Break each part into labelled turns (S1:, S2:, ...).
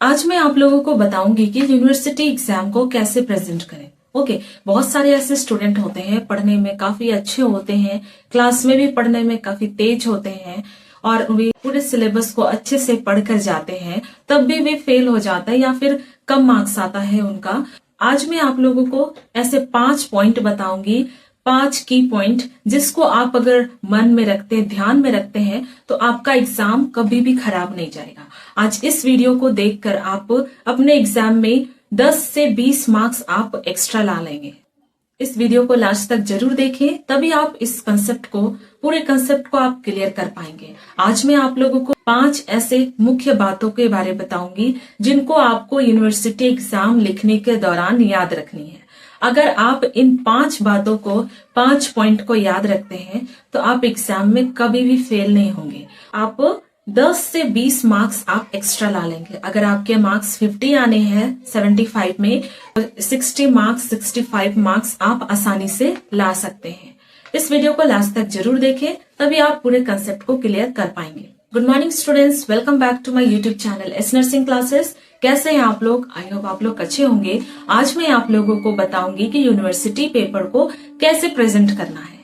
S1: आज मैं आप लोगों को बताऊंगी कि यूनिवर्सिटी एग्जाम को कैसे प्रेजेंट करें। ओके, बहुत सारे ऐसे स्टूडेंट होते हैं, पढ़ने में काफी अच्छे होते हैं, क्लास में भी पढ़ने में काफी तेज होते हैं और वे पूरे सिलेबस को अच्छे से पढ़ कर जाते हैं, तब भी वे फेल हो जाता है या फिर कम मार्क्स आता है उनका। आज मैं आप लोगों को ऐसे 5 पॉइंट बताऊंगी, 5 की पॉइंट, जिसको आप अगर मन में रखते हैं, ध्यान में रखते हैं, तो आपका एग्जाम कभी भी खराब नहीं जाएगा। आज इस वीडियो को देखकर आप अपने एग्जाम में 10 से 20 मार्क्स आप एक्स्ट्रा ला लेंगे। इस वीडियो को लास्ट तक जरूर देखें, तभी आप इस कंसेप्ट को, पूरे कंसेप्ट को आप क्लियर कर पाएंगे। आज मैं आप लोगों को 5 ऐसे मुख्य बातों के बारे में बताऊंगी जिनको आपको यूनिवर्सिटी एग्जाम लिखने के दौरान याद रखनी है। अगर आप इन 5 बातों को, 5 पॉइंट को याद रखते हैं, तो आप एग्जाम में कभी भी फेल नहीं होंगे। आप 10 से 20 मार्क्स आप एक्स्ट्रा ला लेंगे। अगर आपके मार्क्स 50 आने हैं 75 में, 60 मार्क्स, 65 मार्क्स आप आसानी से ला सकते हैं। इस वीडियो को लास्ट तक जरूर देखें, तभी आप पूरे कंसेप्ट को क्लियर कर पाएंगे। Good morning students, welcome back to my YouTube channel S nursing classes. कैसे हैं आप लोग? आई होप आप लोग अच्छे होंगे। आज मैं आप लोगों को बताऊंगी कि यूनिवर्सिटी पेपर को कैसे प्रेजेंट करना है।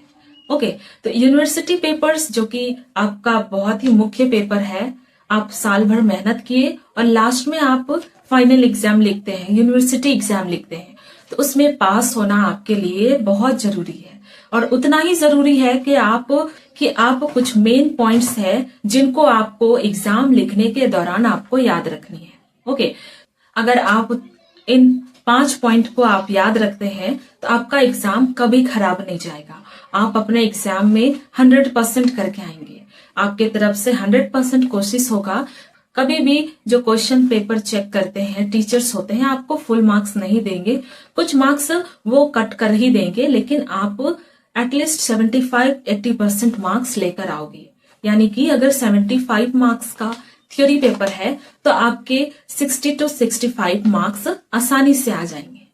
S1: ओके, तो यूनिवर्सिटी पेपर्स, जो कि आपका बहुत ही मुख्य पेपर है, आप साल भर मेहनत किए और लास्ट में आप फाइनल एग्जाम लिखते हैं, यूनिवर्सिटी एग्जाम लिखते हैं, तो उसमें पास होना आपके लिए बहुत जरूरी है। और उतना ही जरूरी है कि आप कुछ मेन पॉइंट्स हैं जिनको आपको एग्जाम लिखने के दौरान आपको याद रखनी है। ओके, अगर आप इन 5 पॉइंट को आप याद रखते हैं तो आपका एग्जाम कभी खराब नहीं जाएगा। आप अपने एग्जाम में 100% करके आएंगे। आपके तरफ से 100% कोशिश होगा। कभी भी जो क्वेश्चन पेपर चेक करते हैं टीचर्स होते हैं, आपको फुल मार्क्स नहीं देंगे, कुछ मार्क्स वो कट कर ही देंगे, लेकिन आप एटलीस्ट 75-80% मार्क्स लेकर आओगे। यानी कि अगर 75 मार्क्स का थ्योरी पेपर है तो आपके 60 to 65 मार्क्स आसानी से आ जाएंगे।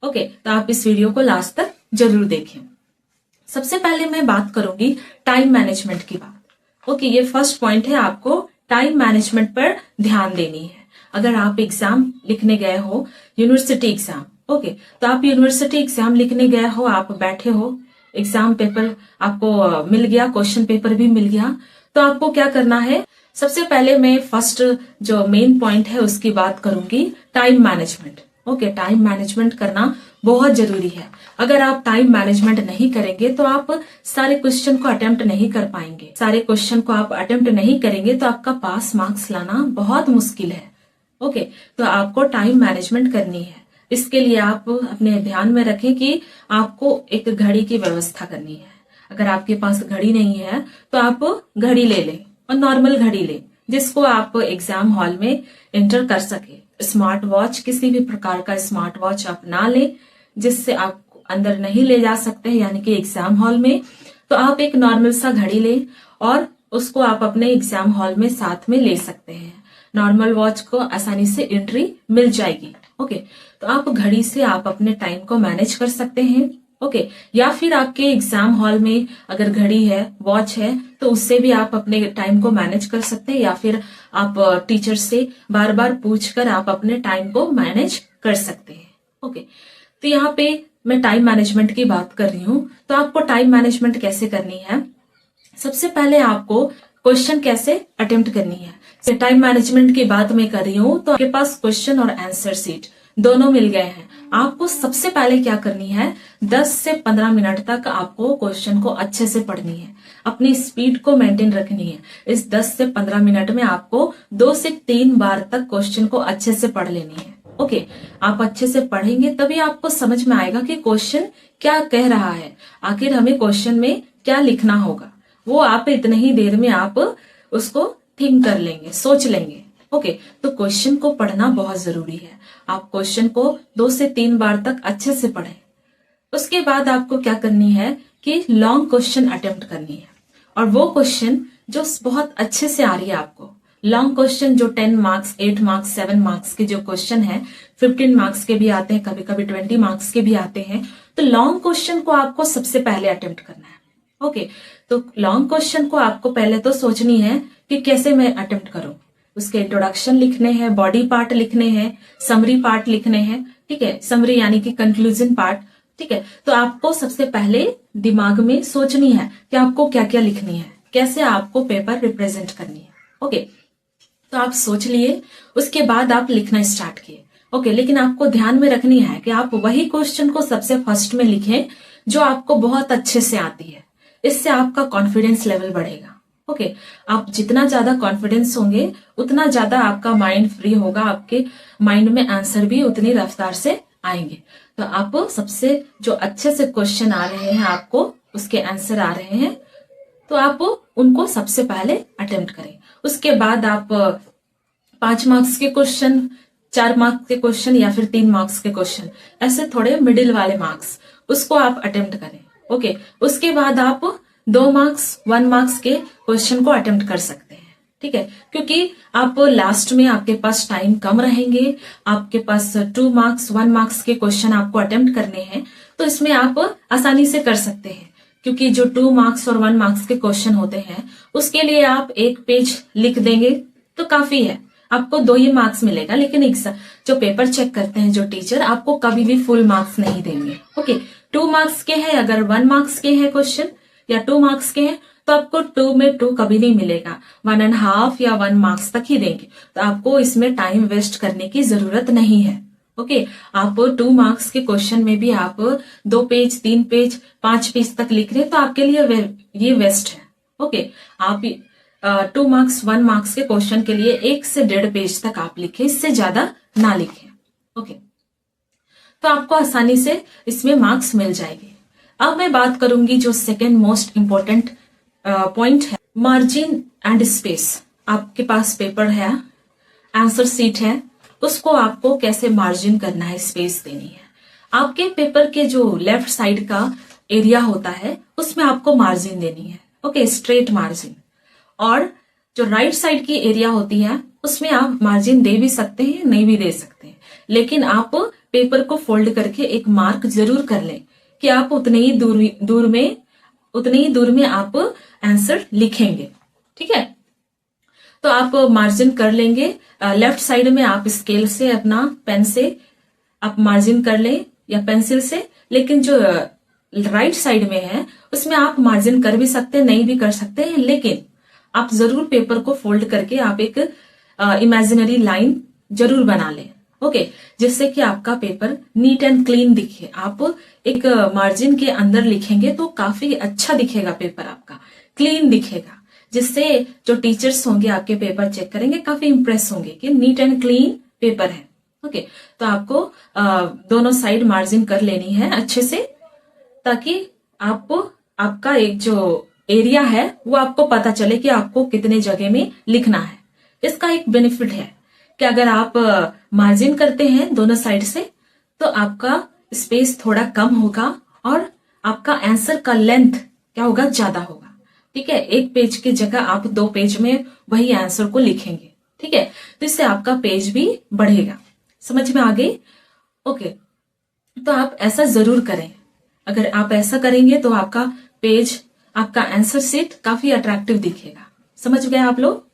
S1: ओके, तो आप इस वीडियो को लास्ट तक जरूर देखें। सबसे पहले मैं बात करूंगी टाइम मैनेजमेंट की बात। ओके, ये फर्स्ट पॉइंट है, आपको टाइम मैनेजमेंट पर ध्यान देनी है। अगर आप एग्जाम लिखने गए हो, यूनिवर्सिटी एग्जाम, ओके, तो आप यूनिवर्सिटी एग्जाम लिखने गए हो, आप बैठे हो, एग्जाम पेपर आपको मिल गया, क्वेश्चन पेपर भी मिल गया, तो आपको क्या करना है? सबसे पहले मैं फर्स्ट जो मेन पॉइंट है उसकी बात करूंगी, time management. Okay, time management करना बहुत जरूरी है। अगर आप टाइम मैनेजमेंट नहीं करेंगे तो आप सारे क्वेश्चन को अटेम्प्ट नहीं कर पाएंगे। सारे क्वेश्चन को आप अटेम्प्ट नहीं करेंगे तो आपका पास मार्क्स लाना बहुत मुश्किल है। ओके, तो आपको टाइम मैनेजमेंट करनी है। इसके लिए आप अपने ध्यान में रखें कि आपको एक घड़ी की व्यवस्था करनी है। अगर आपके पास घड़ी नहीं है तो आप घड़ी ले लें, और नॉर्मल घड़ी लें जिसको आप एग्जाम हॉल में एंटर कर सके। स्मार्ट वॉच, किसी भी प्रकार का स्मार्ट वॉच आप ना लें जिससे आप अंदर नहीं ले जा सकते, यानी कि एग्जाम हॉल में। तो आप एक नॉर्मल सा घड़ी लें और उसको आप अपने एग्जाम हॉल में साथ में ले सकते हैं। नॉर्मल वॉच को आसानी से एंट्री मिल जाएगी। ओके, तो आप घड़ी से आप अपने टाइम को मैनेज कर सकते हैं। ओके, या फिर आपके एग्जाम हॉल में अगर घड़ी है, वॉच है, तो उससे भी आप अपने टाइम को मैनेज कर सकते हैं, या फिर आप टीचर से बार बार पूछकर आप अपने टाइम को मैनेज कर सकते हैं। ओके, तो यहाँ पे मैं टाइम मैनेजमेंट की बात कर रही हूँ। तो आपको टाइम मैनेजमेंट कैसे करनी है? सबसे पहले आपको क्वेश्चन कैसे अटेम्प्ट करनी है। टाइम मैनेजमेंट की बात मैं कर रही हूँ तो आपके पास क्वेश्चन और आंसर शीट दोनों मिल गए हैं। आपको सबसे पहले क्या करनी है, 10 से 15 मिनट तक आपको क्वेश्चन को अच्छे से पढ़नी है, अपनी स्पीड को मेंटेन रखनी है। इस 10 से 15 मिनट में आपको 2 से 3 बार तक क्वेश्चन को अच्छे से पढ़ लेनी है। ओके, आप अच्छे से पढ़ेंगे तभी आपको समझ में आएगा कि क्वेश्चन क्या कह रहा है, आखिर हमें क्वेश्चन में क्या लिखना होगा। वो आप इतने ही देर में आप उसको थिंक कर लेंगे, सोच लेंगे। ओके, तो क्वेश्चन को पढ़ना बहुत जरूरी है। आप क्वेश्चन को 2 से 3 बार तक अच्छे से पढ़ें। उसके बाद आपको क्या करनी है कि लॉन्ग क्वेश्चन अटेम्प्ट करनी है, और वो क्वेश्चन जो बहुत अच्छे से आ रही है आपको। लॉन्ग क्वेश्चन जो 10 मार्क्स, 8 मार्क्स, 7 मार्क्स के जो क्वेश्चन है, 15 मार्क्स के भी आते हैं, कभी कभी 20 मार्क्स के भी आते हैं। तो लॉन्ग क्वेश्चन को आपको सबसे पहले अटेम्प्ट करना है। ओके, तो लॉन्ग क्वेश्चन को आपको पहले तो सोचनी है कि कैसे मैं अटेम्प्ट करूं, उसके इंट्रोडक्शन लिखने हैं, बॉडी पार्ट लिखने हैं, समरी पार्ट लिखने हैं, ठीक है, समरी यानी कि कंक्लूजन पार्ट, ठीक है। तो आपको सबसे पहले दिमाग में सोचनी है कि आपको क्या क्या लिखनी है, कैसे आपको पेपर रिप्रेजेंट करनी है, ओके। तो आप सोच लिए, उसके बाद आप लिखना स्टार्ट किए, ओके। लेकिन आपको ध्यान में रखनी है कि आप वही क्वेश्चन को सबसे फर्स्ट में लिखें जो आपको बहुत अच्छे से आती है, इससे आपका कॉन्फिडेंस लेवल बढ़ेगा, ओके। आप जितना ज्यादा कॉन्फिडेंस होंगे उतना ज्यादा आपका माइंड फ्री होगा, आपके माइंड में आंसर भी उतनी रफ्तार से आएंगे। तो आप सबसे जो अच्छे से क्वेश्चन आ रहे हैं, आपको उसके आंसर आ रहे हैं, तो आप उनको सबसे पहले अटेम्प्ट करें। उसके बाद आप 5 मार्क्स के क्वेश्चन, 4 मार्क्स के क्वेश्चन या फिर 3 मार्क्स के क्वेश्चन, ऐसे थोड़े मिडिल वाले मार्क्स, उसको आप अटेम्प्ट करें, ओके। उसके बाद आप 2 मार्क्स, 1 मार्क्स के क्वेश्चन को अटेम्प्ट कर सकते हैं, ठीक है। क्योंकि आप लास्ट में आपके पास टाइम कम रहेंगे, आपके पास 2 मार्क्स, 1 मार्क्स के क्वेश्चन आपको अटेम्प्ट करने हैं, तो इसमें आप आसानी से कर सकते हैं। क्योंकि जो 2 मार्क्स और 1 मार्क्स के क्वेश्चन होते हैं, उसके लिए आप 1 पेज लिख देंगे तो काफी है, आपको 2 ही मार्क्स मिलेगा। लेकिन जो पेपर चेक करते हैं जो टीचर, आपको कभी भी फुल मार्क्स नहीं देंगे, ओके। 2 मार्क्स के हैं, अगर 1 मार्क्स के हैं क्वेश्चन या 2 मार्क्स के हैं, तो आपको 2 में 2 कभी नहीं मिलेगा, 1.5 या 1 मार्क्स तक ही देंगे। तो आपको इसमें टाइम वेस्ट करने की जरूरत नहीं है, ओके। आप 2 मार्क्स के क्वेश्चन में भी आप 2 पेज, 3 पेज, 5 पेज तक लिख रहे हैं, तो आपके लिए ये वेस्ट है, ओके। आप 2 मार्क्स, 1 मार्क्स के क्वेश्चन के लिए 1 से 1.5 पेज तक आप लिखें, इससे ज्यादा ना लिखें, ओके। तो आपको आसानी से इसमें मार्क्स मिल जाएंगे। अब मैं बात करूंगी जो सेकेंड मोस्ट इंपॉर्टेंट पॉइंट है, मार्जिन एंड स्पेस। आपके पास पेपर है, आंसर सीट है, उसको आपको कैसे मार्जिन करना है, स्पेस देनी है। आपके पेपर के जो लेफ्ट साइड का एरिया होता है, उसमें आपको मार्जिन देनी है, ओके, स्ट्रेट मार्जिन। और जो राइट साइड की एरिया होती है, उसमें आप मार्जिन दे भी सकते हैं, नहीं भी दे सकते हैं। लेकिन आप पेपर को फोल्ड करके एक मार्क जरूर कर लें कि आप उतने ही दूर में आप आंसर लिखेंगे, ठीक है। तो आप मार्जिन कर लेंगे, लेफ्ट साइड में आप स्केल से, अपना पेन से आप मार्जिन कर लें या पेंसिल से। लेकिन जो राइट साइड में है, उसमें आप मार्जिन कर भी सकते हैं, नहीं भी कर सकते हैं, लेकिन आप जरूर पेपर को फोल्ड करके आप एक इमेजिनरी लाइन जरूर बना लें, ओके, जिससे कि आपका पेपर नीट एंड क्लीन दिखे। आप एक मार्जिन के अंदर लिखेंगे तो काफी अच्छा दिखेगा, पेपर आपका क्लीन दिखेगा, जिससे जो टीचर्स होंगे आपके पेपर चेक करेंगे, काफी इंप्रेस होंगे कि नीट एंड क्लीन पेपर है, ओके। तो आपको दोनों साइड मार्जिन कर लेनी है अच्छे से, ताकि आपका एक जो एरिया है वो आपको पता चले कि आपको कितने जगह में लिखना है। इसका एक बेनिफिट है कि अगर आप मार्जिन करते हैं दोनों साइड से, तो आपका स्पेस थोड़ा कम होगा और आपका आंसर का लेंथ क्या होगा, ज्यादा होगा, ठीक है। 1 पेज की जगह आप 2 पेज में वही आंसर को लिखेंगे, ठीक है। तो इससे आपका पेज भी बढ़ेगा। समझ में आ गई, ओके। तो आप ऐसा जरूर करें। अगर आप ऐसा करेंगे तो आपका पेज, आपका आंसर शीट काफी अट्रैक्टिव दिखेगा। समझ गए आप लोग।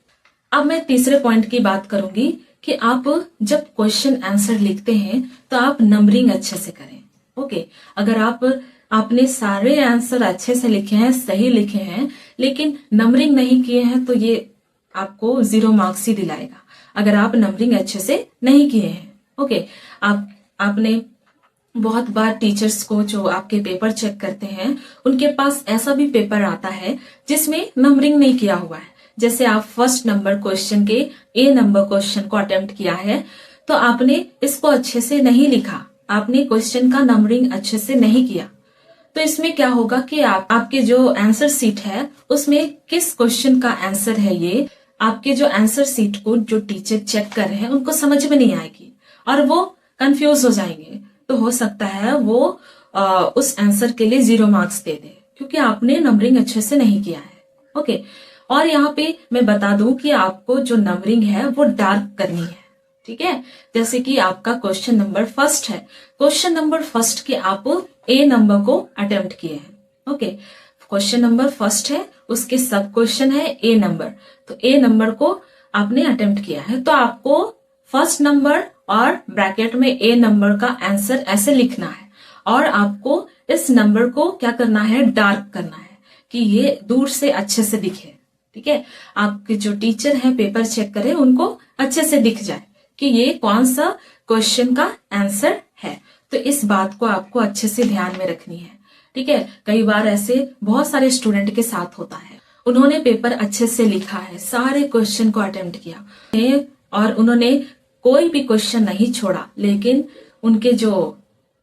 S1: अब मैं तीसरे पॉइंट की बात करूंगी कि आप जब क्वेश्चन आंसर लिखते हैं तो आप नंबरिंग अच्छे से करें, ओके। अगर आपने सारे आंसर अच्छे से लिखे हैं, सही लिखे हैं, लेकिन नंबरिंग नहीं किए हैं, तो ये आपको 0 मार्क्स ही दिलाएगा, अगर आप नंबरिंग अच्छे से नहीं किए हैं, ओके। आपने बहुत बार टीचर्स को जो आपके पेपर चेक करते हैं, उनके पास ऐसा भी पेपर आता है जिसमें नंबरिंग नहीं किया हुआ है। जैसे आप फर्स्ट नंबर क्वेश्चन के A नंबर क्वेश्चन को अटेम्प्ट किया है, तो आपने इसको अच्छे से नहीं लिखा, आपने क्वेश्चन का नंबरिंग अच्छे से नहीं किया, तो इसमें क्या होगा कि आपके जो आंसर सीट है, उसमें किस क्वेश्चन का आंसर है, ये आपके जो आंसर सीट को जो टीचर चेक कर रहे हैं उनको समझ में नहीं आएगी और वो कंफ्यूज हो जाएंगे। तो हो सकता है वो उस आंसर के लिए 0 मार्क्स दे दे, क्योंकि आपने नंबरिंग अच्छे से नहीं किया है, ओके। और यहाँ पे मैं बता दूं कि आपको जो नंबरिंग है वो डार्क करनी है, ठीक है। जैसे कि आपका क्वेश्चन नंबर फर्स्ट है, क्वेश्चन नंबर फर्स्ट के आप A नंबर को अटेम्प्ट किए हैं, ओके। क्वेश्चन नंबर फर्स्ट है, उसके सब क्वेश्चन है A नंबर, तो A नंबर को आपने अटेम्प्ट किया है, तो आपको फर्स्ट नंबर और ब्रैकेट में ए नंबर का आंसर ऐसे लिखना है, और आपको इस नंबर को क्या करना है, डार्क करना है कि ये दूर से अच्छे से दिखे। ठीक है, आपके जो टीचर हैं पेपर चेक करें, उनको अच्छे से दिख जाए कि ये कौन सा क्वेश्चन का आंसर है। तो इस बात को आपको अच्छे से ध्यान में रखनी है। ठीक है, कई बार ऐसे बहुत सारे स्टूडेंट के साथ होता है, उन्होंने पेपर अच्छे से लिखा है, सारे क्वेश्चन को अटेम्प्ट किया और उन्होंने कोई भी क्वेश्चन नहीं छोड़ा, लेकिन उनके जो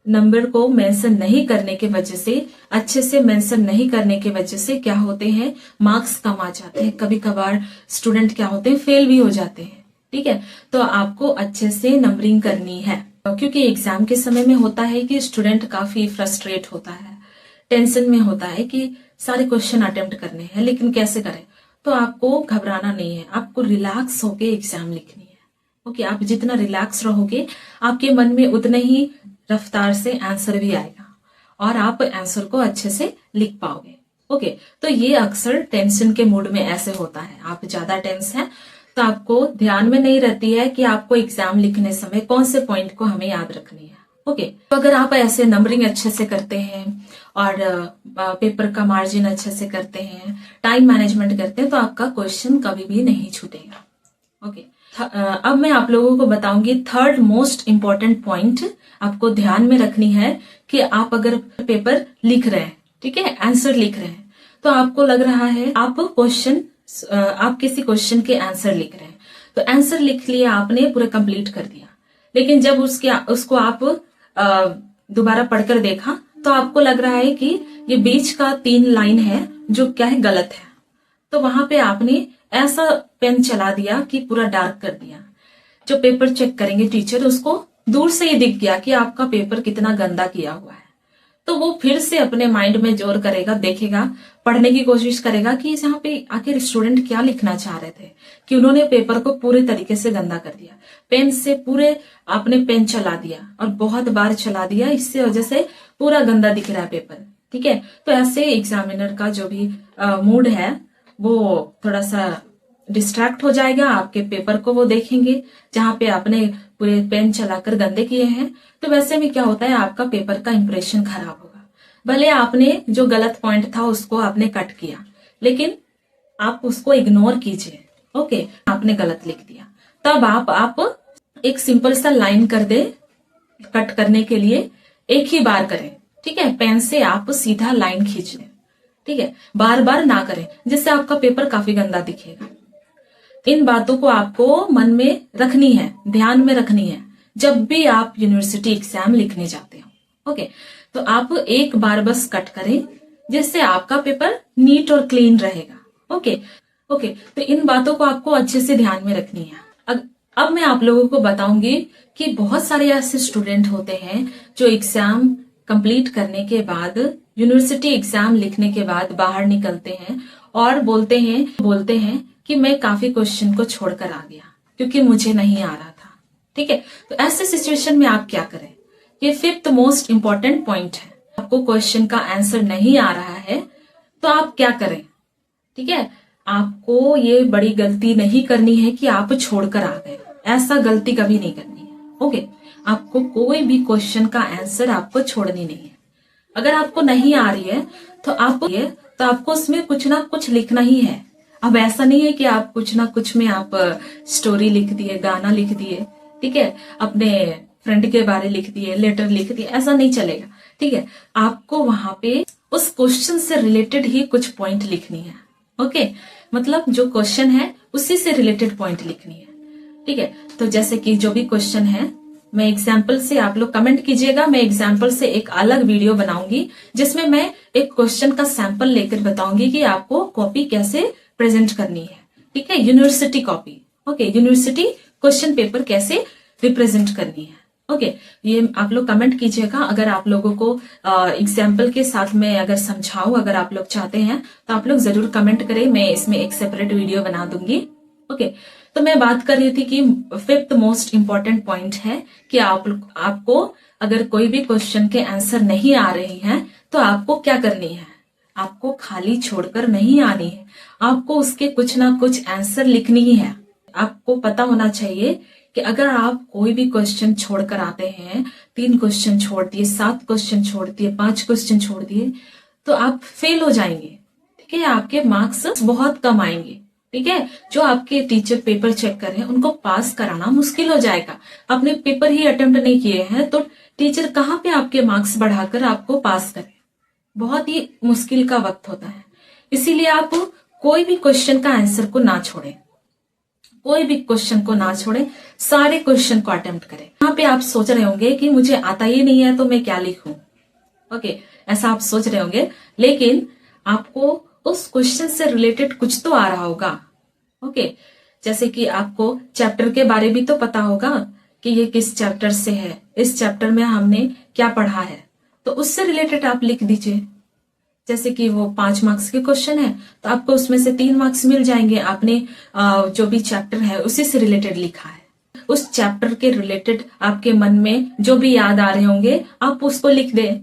S1: नंबर को मेंशन नहीं करने के वजह से, अच्छे से मेंशन नहीं करने के वजह से क्या होते हैं, मार्क्स कम आ जाते हैं। कभी कभार स्टूडेंट क्या होते हैं, फेल भी हो जाते हैं। ठीक है, तो आपको अच्छे से नंबरिंग करनी है, क्योंकि एग्जाम के समय में होता है कि स्टूडेंट काफी फ्रस्ट्रेट होता है, टेंशन में होता है कि सारे क्वेश्चन अटेम्प्ट करने हैं लेकिन कैसे करें। तो आपको घबराना नहीं है, आपको रिलैक्स होके एग्जाम लिखनी है। ओके, आप जितना रिलैक्स रहोगे, आपके मन में उतने ही रफ्तार से आंसर भी आएगा और आप आंसर को अच्छे से लिख पाओगे। ओके, तो ये अक्सर टेंशन के मूड में ऐसे होता है, आप ज्यादा टेंस हैं तो आपको ध्यान में नहीं रहती है कि आपको एग्जाम लिखने समय कौन से पॉइंट को हमें याद रखनी है। ओके, तो अगर आप ऐसे नंबरिंग अच्छे से करते हैं और पेपर का मार्जिन अच्छे से करते हैं, टाइम मैनेजमेंट करते हैं, तो आपका क्वेश्चन कभी भी नहीं छूटेगा। ओके, अब मैं आप लोगों को बताऊंगी थर्ड मोस्ट इम्पोर्टेंट पॉइंट आपको ध्यान में रखनी है कि आप अगर पेपर लिख रहे हैं, ठीक है, आंसर लिख रहे हैं, तो आपको लग रहा है आप किसी क्वेश्चन के आंसर लिख रहे हैं, तो आंसर लिख लिया आपने, पूरा कंप्लीट कर दिया, लेकिन जब उसको आप दोबारा पढ़कर देखा तो आपको लग रहा है कि ये बीच का 3 लाइन है जो क्या है, गलत है। तो वहां पे आपने ऐसा पेन चला दिया कि पूरा डार्क कर दिया। जो पेपर चेक करेंगे टीचर, उसको दूर से ही दिख गया कि आपका पेपर कितना गंदा किया हुआ है। तो वो फिर से अपने माइंड में जोर करेगा, देखेगा, पढ़ने की कोशिश करेगा कि यहाँ पे आखिर स्टूडेंट क्या लिखना चाह रहे थे कि उन्होंने पेपर को पूरे तरीके से गंदा कर दिया। पेन से पूरे आपने पेन चला दिया और बहुत बार चला दिया, इससे वजह से पूरा गंदा दिख रहा है पेपर। ठीक है, तो ऐसे एग्जामिनर का जो भी मूड है वो थोड़ा सा डिस्ट्रैक्ट हो जाएगा, आपके पेपर को वो देखेंगे जहां पे आपने पूरे पेन चलाकर गंदे किए हैं। तो वैसे में क्या होता है, आपका पेपर का इंप्रेशन खराब होगा। भले आपने जो गलत पॉइंट था उसको आपने कट किया, लेकिन आप उसको इग्नोर कीजिए। ओके, आपने गलत लिख दिया, तब आप एक सिंपल सा लाइन कर दे, कट करने के लिए एक ही बार करें। ठीक है, पेन से आप सीधा लाइन खींच लें। ठीक है, बार बार ना करें, जिससे आपका पेपर काफी गंदा दिखेगा। इन बातों को आपको मन में रखनी है, ध्यान में रखनी है जब भी आप यूनिवर्सिटी एग्जाम लिखने जाते हो। ओके, तो आप एक बार बस कट करें, जिससे आपका पेपर नीट और क्लीन रहेगा। ओके, तो इन बातों को आपको अच्छे से ध्यान में रखनी है। अब मैं आप लोगों को बताऊंगी कि बहुत सारे ऐसे स्टूडेंट होते हैं जो एग्जाम कंप्लीट करने के बाद, यूनिवर्सिटी एग्जाम लिखने के बाद बाहर निकलते हैं और बोलते हैं कि मैं काफी क्वेश्चन को छोड़कर आ गया क्योंकि मुझे नहीं आ रहा था। ठीक है, तो ऐसे सिचुएशन में आप क्या करें, ये 5th मोस्ट इम्पोर्टेंट पॉइंट है। आपको क्वेश्चन का आंसर नहीं आ रहा है तो आप क्या करें। ठीक है, आपको ये बड़ी गलती नहीं करनी है कि आप छोड़कर आ गए, ऐसा गलती कभी नहीं करनी है। ओके, आपको कोई भी क्वेश्चन का आंसर आपको छोड़नी नहीं है। अगर आपको नहीं आ रही है तो आपको उसमें कुछ ना कुछ लिखना ही है। अब ऐसा नहीं है कि आप कुछ ना कुछ में आप स्टोरी लिख दिए, गाना लिख दिए, ठीक है, अपने फ्रेंड के बारे लिख दिए, लेटर लिख दिए, ऐसा नहीं चलेगा। ठीक है, आपको वहां पे उस क्वेश्चन से रिलेटेड ही कुछ पॉइंट लिखनी है। ओके, मतलब जो क्वेश्चन है उसी से रिलेटेड पॉइंट लिखनी है। ठीक है, तो जैसे कि जो भी क्वेश्चन है, मैं एग्जाम्पल से, आप लोग कमेंट कीजिएगा, मैं एग्जाम्पल से एक अलग वीडियो बनाऊंगी जिसमें मैं एक क्वेश्चन का सैंपल लेकर बताऊंगी कि आपको कॉपी कैसे प्रेजेंट करनी है। ठीक है, university copy, okay, university question paper कैसे रिप्रेजेंट करनी है। ओके, ये आप लोग कमेंट कीजिएगा। अगर आप लोगों को एग्जाम्पल के साथ में अगर समझाऊं, अगर आप लोग चाहते हैं तो आप लोग जरूर कमेंट करें, मैं इसमें एक सेपरेट वीडियो बना दूंगी। ओके, तो मैं बात कर रही थी कि 5th मोस्ट इम्पोर्टेंट पॉइंट है कि आपको अगर कोई भी क्वेश्चन के आंसर नहीं आ रही हैं तो आपको क्या करनी है, आपको खाली छोड़कर नहीं आनी है, आपको उसके कुछ ना कुछ आंसर लिखनी ही है। आपको पता होना चाहिए कि अगर आप कोई भी क्वेश्चन छोड़कर आते हैं, 3 क्वेश्चन छोड़ दिए, 7 क्वेश्चन छोड़ दिए, 5 क्वेश्चन छोड़ दिए, तो आप फेल हो जाएंगे। ठीक है, आपके मार्क्स बहुत कम आएंगे। ठीक है, जो आपके टीचर पेपर चेक कर रहे हैं उनको पास कराना मुश्किल हो जाएगा। आपने पेपर ही अटेम्प्ट नहीं किए हैं तो टीचर कहाँ पे आपके मार्क्स बढ़ाकर आपको पास करे, बहुत ही मुश्किल का वक्त होता है। इसीलिए आप कोई भी क्वेश्चन का आंसर को ना छोड़ें, कोई भी क्वेश्चन को ना छोड़ें, सारे क्वेश्चन को अटेम्प्ट करें। यहाँ पे आप सोच रहे होंगे कि मुझे आता ही नहीं है तो मैं क्या लिखूं। ओके, ऐसा आप सोच रहे होंगे, लेकिन आपको उस क्वेश्चन से रिलेटेड कुछ तो आ रहा होगा। ओके, जैसे कि आपको चैप्टर के बारे भी तो पता होगा कि ये किस चैप्टर से है, इस चैप्टर में हमने क्या पढ़ा है, तो उससे रिलेटेड आप लिख दीजिए। जैसे कि वो 5 मार्क्स के क्वेश्चन है तो आपको उसमें से 3 मार्क्स मिल जाएंगे। आपने जो भी चैप्टर है उसी से रिलेटेड लिखा है, उस चैप्टर के रिलेटेड आपके मन में जो भी याद आ रहे होंगे आप उसको लिख दें।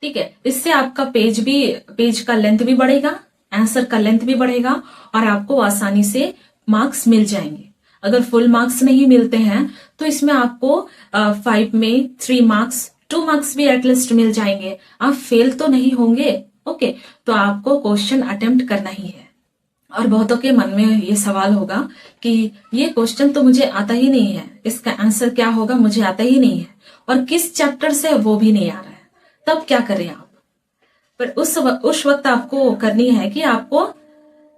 S1: ठीक है, इससे आपका पेज का लेंथ भी बढ़ेगा, आंसर का लेंथ भी बढ़ेगा और आपको आसानी से मार्क्स मिल जाएंगे। अगर फुल मार्क्स नहीं मिलते हैं तो इसमें आपको 5 में 3 मार्क्स, 2 मार्क्स भी एटलीस्ट मिल जाएंगे। आप फेल तो नहीं होंगे। ओके, तो आपको क्वेश्चन अटेम्प्ट करना ही है। और बहुतों के मन में ये सवाल होगा कि ये क्वेश्चन तो मुझे आता ही नहीं है, इसका आंसर क्या होगा मुझे आता ही नहीं है, और किस चैप्टर से वो भी नहीं आ रहा है, तब क्या करें आप। पर उस वक्त आपको करनी है कि आपको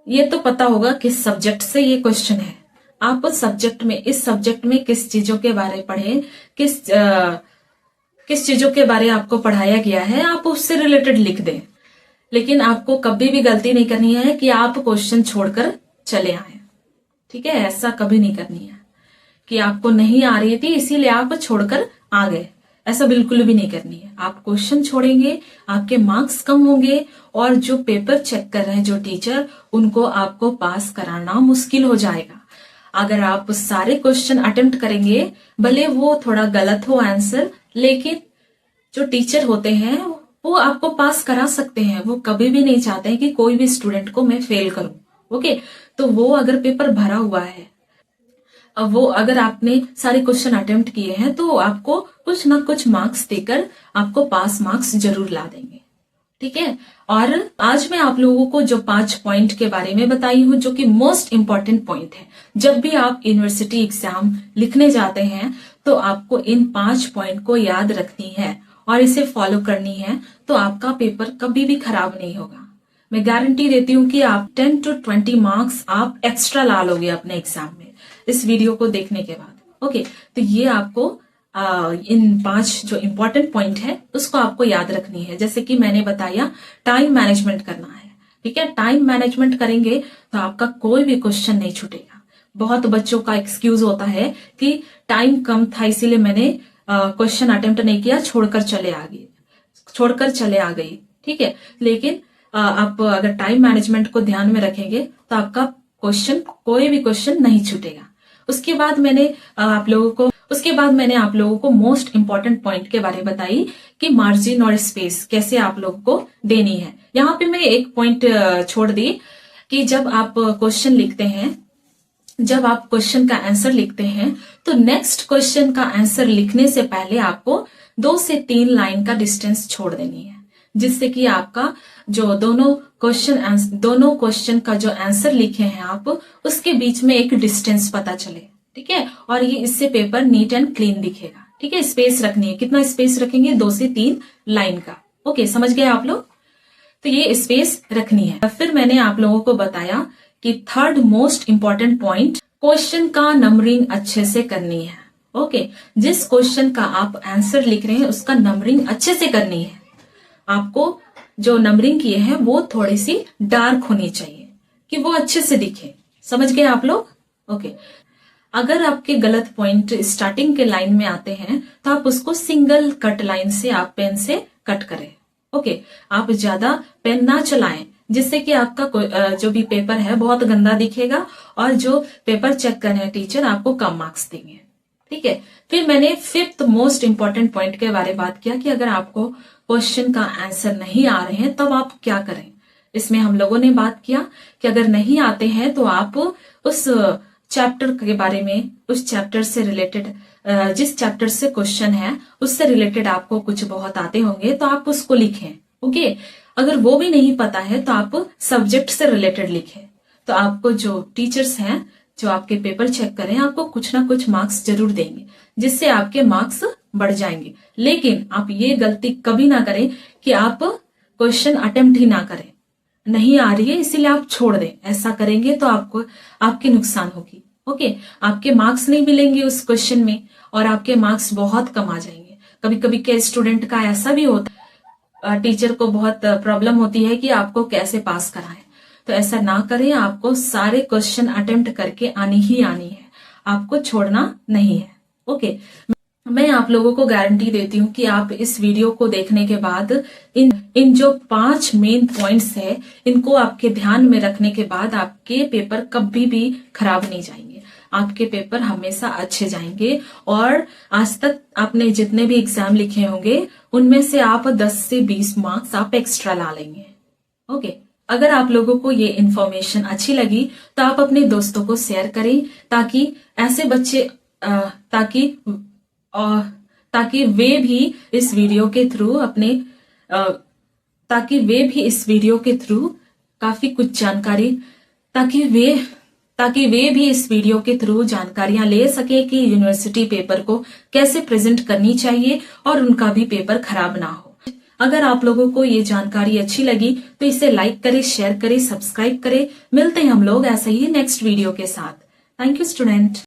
S1: ये तो पता होगा किस सब्जेक्ट से ये क्वेश्चन है। आप उस सब्जेक्ट में, इस सब्जेक्ट में किस चीजों के बारे पढ़े, किस चीजों के बारे आपको पढ़ाया गया है, आप उससे रिलेटेड लिख दें। लेकिन आपको कभी भी गलती नहीं करनी है कि आप क्वेश्चन छोड़कर चले आए। ठीक है, ऐसा कभी नहीं करनी है कि आपको नहीं आ रही थी इसीलिए आप छोड़कर आ गए, ऐसा बिल्कुल भी नहीं करनी है। आप क्वेश्चन छोड़ेंगे, आपके मार्क्स कम होंगे और जो पेपर चेक कर रहे हैं जो टीचर, उनको आपको पास कराना मुश्किल हो जाएगा। अगर आप सारे क्वेश्चन अटेम्प्ट करेंगे, भले वो थोड़ा गलत हो आंसर, लेकिन जो टीचर होते हैं वो आपको पास करा सकते हैं। वो कभी भी नहीं चाहते हैं कि कोई भी स्टूडेंट को मैं फेल करूं। ओके, तो वो अगर पेपर भरा हुआ है, अब वो अगर आपने सारे क्वेश्चन अटेम्प्ट किए हैं तो आपको कुछ ना कुछ मार्क्स देकर आपको पास मार्क्स जरूर ला देंगे। ठीक है, और आज मैं आप लोगों को जो 5 पॉइंट के बारे में बताई हूं, जो कि मोस्ट इंपॉर्टेंट पॉइंट है, जब भी आप यूनिवर्सिटी एग्जाम लिखने जाते हैं तो आपको इन 5 पॉइंट को याद रखनी है और इसे फॉलो करनी है, तो आपका पेपर कभी भी खराब नहीं होगा। मैं गारंटी देती हूँ कि आप 10 to 20 मार्क्स आप एक्स्ट्रा ला लोगे अपने एग्जाम में इस वीडियो को देखने के बाद। ओके, तो ये आपको इन 5 जो इंपॉर्टेंट पॉइंट है उसको आपको याद रखनी है। जैसे कि मैंने बताया, टाइम मैनेजमेंट करना है। ठीक है, टाइम मैनेजमेंट करेंगे तो आपका कोई भी क्वेश्चन नहीं छूटेगा। बहुत बच्चों का एक्सक्यूज होता है कि टाइम कम था इसीलिए मैंने क्वेश्चन अटेम्प्ट नहीं किया, छोड़कर चले आ गई। ठीक है, लेकिन आप अगर टाइम मैनेजमेंट को ध्यान में रखेंगे तो आपका क्वेश्चन, कोई भी क्वेश्चन नहीं छूटेगा। उसके बाद मैंने आप लोगों को मोस्ट इंपॉर्टेंट पॉइंट के बारे में बताई कि मार्जिन और स्पेस कैसे आप लोगों को देनी है। यहाँ पे मैं एक पॉइंट छोड़ दी कि जब आप क्वेश्चन लिखते हैं, जब आप क्वेश्चन का आंसर लिखते हैं तो नेक्स्ट क्वेश्चन का आंसर लिखने से पहले आपको 2 से 3 लाइन का डिस्टेंस छोड़ देनी है, जिससे कि आपका जो दोनों क्वेश्चन का जो आंसर लिखे हैं आप, उसके बीच में एक डिस्टेंस पता चले। ठीक है, और ये इससे पेपर नीट एंड क्लीन दिखेगा। ठीक है, स्पेस रखनी है। कितना स्पेस रखेंगे? 2 से 3 लाइन का। ओके, समझ गए आप लोग? तो ये स्पेस रखनी है। फिर मैंने आप लोगों को बताया कि 3rd most important point, question का नंबरिंग अच्छे से करनी है। ओके, जिस क्वेश्चन का आप आंसर लिख रहे हैं उसका नंबरिंग अच्छे से करनी है। आपको जो नंबरिंग किए हैं वो थोड़ी सी डार्क होनी चाहिए कि वो अच्छे से दिखे। समझ गए आप लोग? ओके, अगर आपके गलत पॉइंट स्टार्टिंग के लाइन में आते हैं तो आप उसको सिंगल कट लाइन से आप पेन से कट करें। ओके, आप ज्यादा पेन ना चलाएं, जिससे कि आपका जो भी पेपर है बहुत गंदा दिखेगा और जो पेपर चेक कर रहे हैं टीचर आपको कम मार्क्स देंगे। ठीक है, फिर मैंने 5th मोस्ट इंपॉर्टेंट पॉइंट के बारे में बात किया कि अगर आपको क्वेश्चन का आंसर नहीं आ रहे हैं तब आप क्या करें। इसमें हम लोगों ने बात किया कि अगर नहीं आते हैं तो आप उस चैप्टर के बारे में, उस चैप्टर से रिलेटेड, जिस चैप्टर से क्वेश्चन है उससे रिलेटेड आपको कुछ बहुत आते होंगे तो आप उसको लिखें। ओके, अगर वो भी नहीं पता है तो आप सब्जेक्ट से रिलेटेड लिखें। तो आपको जो टीचर्स हैं जो आपके पेपर चेक करें आपको कुछ ना कुछ मार्क्स जरूर देंगे, जिससे आपके मार्क्स बढ़ जाएंगे। लेकिन आप ये गलती कभी ना करें कि आप क्वेश्चन अटेम्प्ट ही ना करें, नहीं आ रही है इसीलिए आप छोड़ दें। ऐसा करेंगे तो आपको आपकी नुकसान होगी। ओके, आपके मार्क्स नहीं मिलेंगे उस क्वेश्चन में और आपके मार्क्स बहुत कम आ जाएंगे। कभी कभी के स्टूडेंट का ऐसा भी होता है, टीचर को बहुत प्रॉब्लम होती है कि आपको कैसे पास कराएं। तो ऐसा ना करें, आपको सारे क्वेश्चन अटेम्प्ट करके आनी ही आनी है, आपको छोड़ना नहीं है। ओके, मैं आप लोगों को गारंटी देती हूँ कि आप इस वीडियो को देखने के बाद इन जो 5 मेन पॉइंट्स है इनको आपके ध्यान में रखने के बाद आपके पेपर कभी भी खराब नहीं जाएंगे, आपके पेपर हमेशा अच्छे जाएंगे। और आज तक आपने जितने भी एग्जाम लिखे होंगे उनमें से आप 10 से 20 मार्क्स आप एक्स्ट्रा ला लेंगे। ओके, अगर आप लोगों को ये इन्फॉर्मेशन अच्छी लगी तो आप अपने दोस्तों को शेयर करें ताकि ऐसे बच्चे ताकि वे भी इस वीडियो के थ्रू काफी कुछ जानकारी ताकि वे भी इस वीडियो के थ्रू जानकारियां ले सके कि यूनिवर्सिटी पेपर को कैसे प्रेजेंट करनी चाहिए और उनका भी पेपर खराब ना हो। अगर आप लोगों को ये जानकारी अच्छी लगी तो इसे लाइक करें, शेयर करें, सब्सक्राइब करें। मिलते हैं हम लोग ऐसे ही नेक्स्ट वीडियो के साथ। Thank you student.